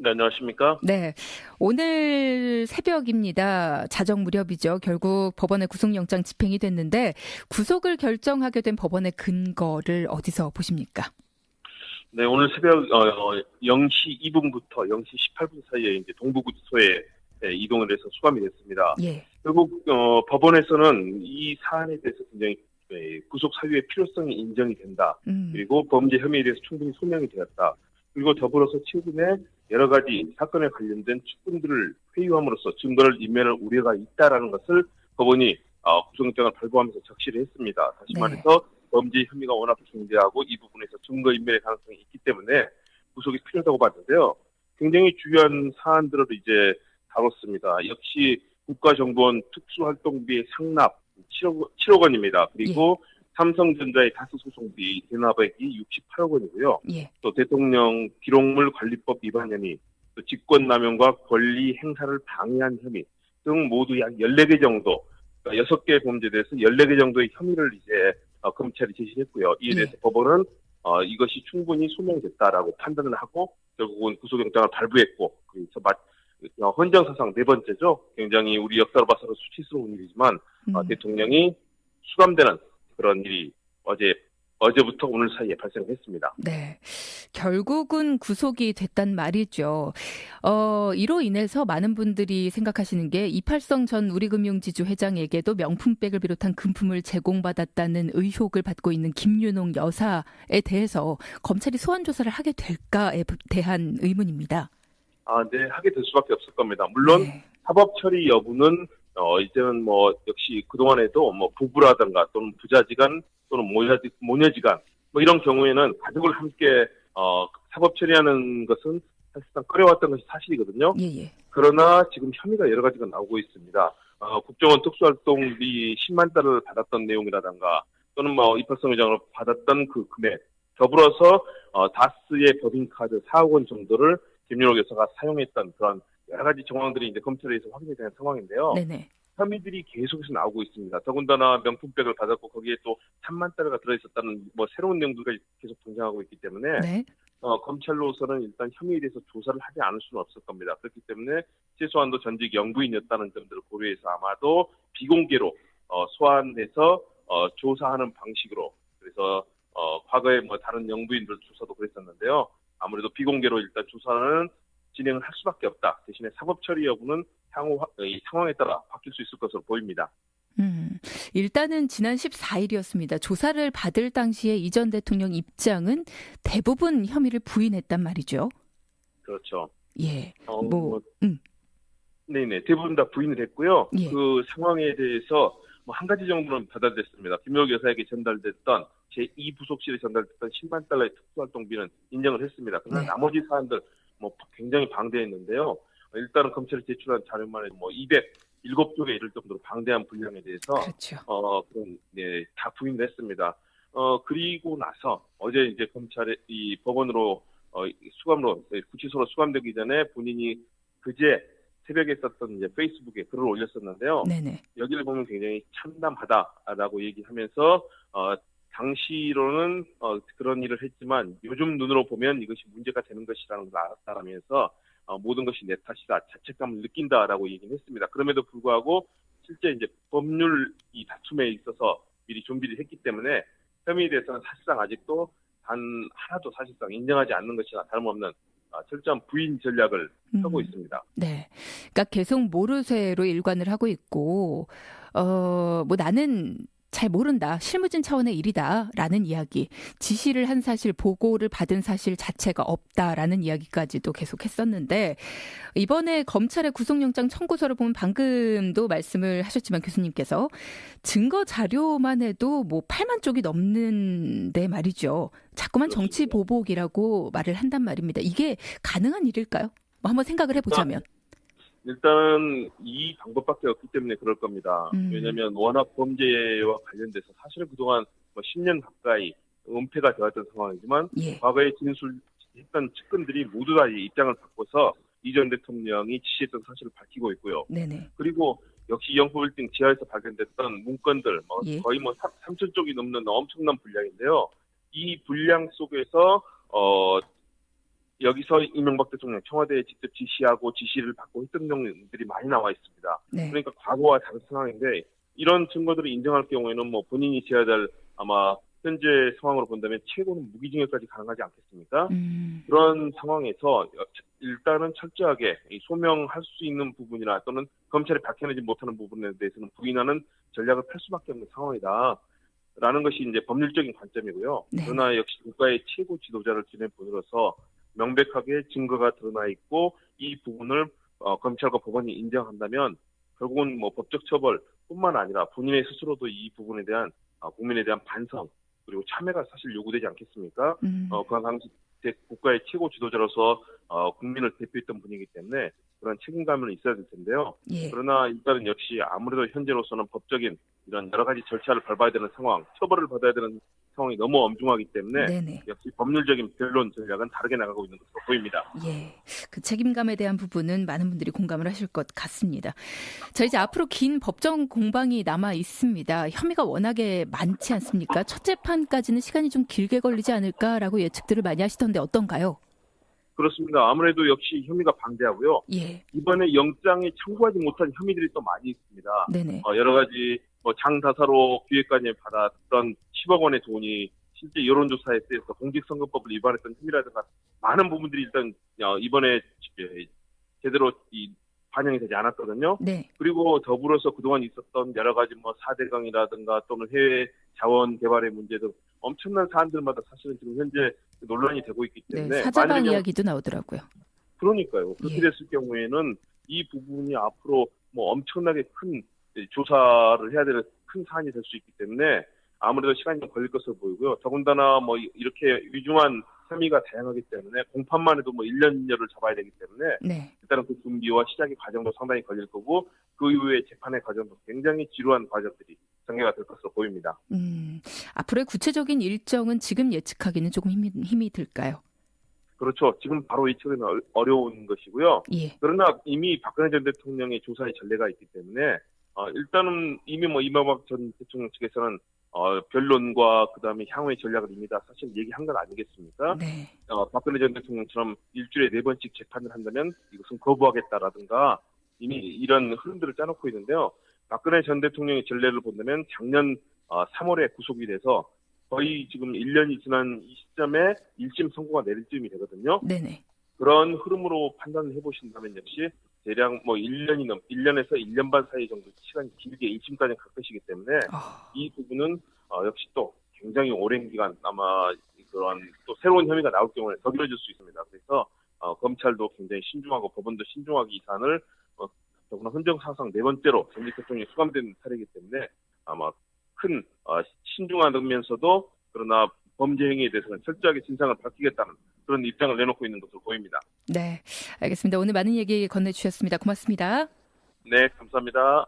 네, 안녕하십니까? 네. 오늘 새벽입니다. 자정 무렵이죠. 결국 법원의 구속영장 집행이 됐는데 구속을 결정하게 된 법원의 근거를 어디서 보십니까? 네, 오늘 새벽 0시 2분부터 0시 18분 사이에 이제 동부구치소에 이동을 해서 수감이 됐습니다. 예. 결국 법원에서는 이 사안에 대해서 굉장히 구속 사유의 필요성이 인정이 된다. 그리고 범죄 혐의에 대해서 충분히 소명이 되었다. 그리고 더불어서 최근에 여러 가지 사건에 관련된 측근들을 회유함으로써 증거를 인멸할 우려가 있다라는 것을 법원이 구속영장을 발부하면서 적시를 했습니다. 다시 네. 말해서 범죄 혐의가 워낙 중대하고 이 부분에서 증거 인멸의 가능성이 있기 때문에 구속이 필요하다고 봤는데요. 굉장히 중요한 사안들을 이제 다뤘습니다. 역시 국가정보원 특수활동비의 상납 7억 원입니다. 그리고 삼성전자의 다스 소송비 대납액이 68억 원이고요. 예. 또 대통령 기록물 관리법 위반 혐의, 또 직권남용과 권리 행사를 방해한 혐의 등 모두 약 14개 정도, 그러니까 6개 범죄에 대해서 14개 정도의 혐의를 이제 검찰이 제시했고요. 이에 대해서 법원은 이것이 충분히 소명됐다라고 판단을 하고 결국은 구속영장을 발부했고, 그래서 헌정사상 네 번째죠. 굉장히 우리 역사로 봐서는 수치스러운 일이지만 대통령이 수감되는 그런 일이 어제부터 오늘 사이에 발생했습니다. 네. 결국은 구속이 됐단 말이죠. 이로 인해서 많은 분들이 생각하시는 게 이팔성 전 우리금융지주 회장에게도 명품백을 비롯한 금품을 제공받았다는 의혹을 받고 있는 김윤홍 여사에 대해서 검찰이 소환 조사를 하게 될까에 대한 의문입니다. 네, 하게 될 수밖에 없을 겁니다. 물론 사법 처리 여부는 이제는 역시 그동안에도 부부라든가 또는 부자지간 또는 모녀지간 이런 경우에는 가족을 함께 사법 처리하는 것은 사실상 꺼려왔던 것이 사실이거든요. 그러나 지금 혐의가 여러 가지가 나오고 있습니다. 국정원 특수활동비 10만 달러를 받았던 내용이라든가 또는 이팔성 회장으로 받았던 그 금액, 더불어서 다스의 법인카드 4억 원 정도를 김윤옥 여사가 사용했던 그런 여러 가지 정황들이 이제 검찰에서 확인이 된 상황인데요. 네네. 혐의들이 계속해서 나오고 있습니다. 더군다나 명품백을 받았고 거기에 또 3만 달러가 들어있었다는 새로운 내용들이 계속 등장하고 있기 때문에 검찰로서는 일단 혐의에 대해서 조사를 하지 않을 수는 없을 겁니다. 그렇기 때문에 최소한도 전직 영부인이었다는 점들을 고려해서 아마도 비공개로 소환해서 조사하는 방식으로, 그래서 과거에 다른 영부인들 조사도 그랬었는데요. 아무래도 비공개로 일단 조사는 진행을 할 수밖에 없다. 대신에 사법 처리 여부는 향후 이 상황에 따라 바뀔 수 있을 것으로 보입니다. 일단은 지난 14일이었습니다. 조사를 받을 당시에 이 전 대통령 입장은 대부분 혐의를 부인했단 말이죠. 그렇죠. 예. 네네. 대부분 다 부인을 했고요. 예. 그 상황에 대해서 한 가지 정도는 받아들였습니다. 김윤옥 여사에게 전달됐던 제2부속실에 전달됐던 10만 달러의 특수활동비는 인정을 했습니다. 그러나 나머지 사안들 굉장히 방대했는데요. 일단은 검찰이 제출한 자료만 해도 207쪽에 이를 정도로 방대한 분량에 대해서 다 부인을 했습니다. 그리고 나서 어제 이제 검찰의 이 법원으로 수감으로 구치소로 수감되기 전에 본인이 그제 새벽에 썼던 이제 페이스북에 글을 올렸었는데요. 여기를 보면 굉장히 참담하다라고 얘기하면서 당시로는 그런 일을 했지만 요즘 눈으로 보면 이것이 문제가 되는 것이라는 걸 알았다라면서 모든 것이 내 탓이다, 자책감을 느낀다라고 얘기는 했습니다. 그럼에도 불구하고 실제 이제 법률 이 다툼에 있어서 미리 준비를 했기 때문에 혐의에 대해서는 사실상 아직도 단 하나도 사실상 인정하지 않는 것이나 다름없는 철저한 부인 전략을 펴고 있습니다. 네, 그러니까 계속 모르쇠로 일관을 하고 있고, 나는 잘 모른다. 실무진 차원의 일이다라는 이야기. 지시를 한 사실, 보고를 받은 사실 자체가 없다라는 이야기까지도 계속했었는데 이번에 검찰의 구속영장 청구서를 보면 방금도 말씀을 하셨지만 교수님께서 증거 자료만 해도 8만 쪽이 넘는데 말이죠. 자꾸만 정치 보복이라고 말을 한단 말입니다. 이게 가능한 일일까요? 한번 생각을 해보자면. 일단은 이 방법밖에 없기 때문에 그럴 겁니다. 왜냐하면 워낙 범죄와 관련돼서 사실은 그동안 10년 가까이 은폐가 되었던 상황이지만 과거에 진술했던 측근들이 모두 다 입장을 바꿔서 이 전 대통령이 지시했던 사실을 밝히고 있고요. 그리고 역시 영포빌딩 지하에서 발견됐던 문건들 거의 3천 쪽이 넘는 엄청난 분량인데요. 이 분량 속에서 여기서 이명박 대통령 청와대에 직접 지시하고 지시를 받고 했던 내용들이 많이 나와 있습니다. 네. 그러니까 과거와 다른 상황인데 이런 증거들을 인정할 경우에는 뭐 본인이 지어야 될 아마 현재 상황으로 본다면 최고는 무기징역까지 가능하지 않겠습니까? 그런 상황에서 일단은 철저하게 소명할 수 있는 부분이나 또는 검찰이 밝혀내지 못하는 부분에 대해서는 부인하는 전략을 펼 수밖에 없는 상황이다라는 것이 이제 법률적인 관점이고요. 네. 그러나 역시 국가의 최고 지도자를 지낸 분으로서 명백하게 증거가 드러나 있고 이 부분을 검찰과 법원이 인정한다면 결국은 뭐 법적 처벌뿐만 아니라 본인의 스스로도 이 부분에 대한 국민에 대한 반성 그리고 참여가 사실 요구되지 않겠습니까? 그 당시 국가의 최고 지도자로서 국민을 대표했던 분이기 때문에 그런 책임감은 있어야 될 텐데요. 예. 그러나 일단은 역시 아무래도 현재로서는 법적인 이런 여러 가지 절차를 밟아야 되는 상황, 처벌을 받아야 되는 상황이 너무 엄중하기 때문에 네네. 역시 법률적인 변론 전략은 다르게 나가고 있는 것으로 보입니다. 예. 그 책임감에 대한 부분은 많은 분들이 공감을 하실 것 같습니다. 자, 이제 앞으로 긴 법정 공방이 남아 있습니다. 혐의가 워낙에 많지 않습니까? 첫 재판까지는 시간이 좀 길게 걸리지 않을까라고 예측들을 많이 하시던데 어떤가요? 그렇습니다. 아무래도 역시 혐의가 방대하고요. 예. 이번에 영장에 청구하지 못한 혐의들이 또 많이 있습니다. 네네. 여러 가지 장다사로 기획관이 받았던 10억 원의 돈이 실제 여론조사에 쓰여서 공직선거법을 위반했던 혐의라든가 많은 부분들이 일단 이번에 제대로 반영이 되지 않았거든요. 네. 그리고 더불어서 그동안 있었던 여러 가지 4대강이라든가 또는 해외 자원 개발의 문제 등 엄청난 사안들마다 사실은 지금 현재 논란이 되고 있기 때문에 네. 사자방 이야기도 나오더라고요. 그러니까요. 그렇게 예. 됐을 경우에는 이 부분이 앞으로 엄청나게 큰 조사를 해야 되는 큰 사안이 될 수 있기 때문에 아무래도 시간이 좀 걸릴 것으로 보이고요. 더군다나 이렇게 위중한 혐의가 다양하기 때문에 공판만 해도 1년여를 잡아야 되기 때문에 네. 일단은 그 준비와 시작의 과정도 상당히 걸릴 거고 그 이후에 재판의 과정도 굉장히 지루한 과정들이 전개가 될 것으로 보입니다. 앞으로의 구체적인 일정은 지금 예측하기는 조금 힘이 들까요? 그렇죠. 지금 바로 예측은 어려운 것이고요. 예. 그러나 이미 박근혜 전 대통령의 조사의 전례가 있기 때문에 일단은 이미 이명박 전 대통령 측에서는 변론과 그다음에 향후의 전략을 이미 다 사실 얘기한 건 아니겠습니까? 네. 박근혜 전 대통령처럼 일주일에 4번씩 재판을 한다면 이것은 거부하겠다라든가 이미 이런 흐름들을 짜놓고 있는데요. 박근혜 전 대통령의 전례를 본다면 작년 3월에 구속이 돼서 거의 지금 1년이 지난 이 시점에 1심 선고가 내릴 쯤이 되거든요. 네네. 그런 흐름으로 판단을 해보신다면 역시 대략 1년에서 1년 반 사이 정도 시간이 길게 1심까지 갈 것이기 때문에 이 부분은 역시 또 굉장히 오랜 기간 아마 그런 또 새로운 혐의가 나올 경우에 더 길어질 수 있습니다. 그래서 검찰도 굉장히 신중하고 법원도 신중하게 이 사안을 더구나 헌정사상 4번째로 전직 대통령이 수감된 사례이기 때문에 아마 큰 신중하면서도 그러나 범죄 행위에 대해서는 철저하게 진상을 밝히겠다는 그런 입장을 내놓고 있는 것으로 보입니다. 네, 알겠습니다. 오늘 많은 얘기 건네주셨습니다. 고맙습니다. 네, 감사합니다.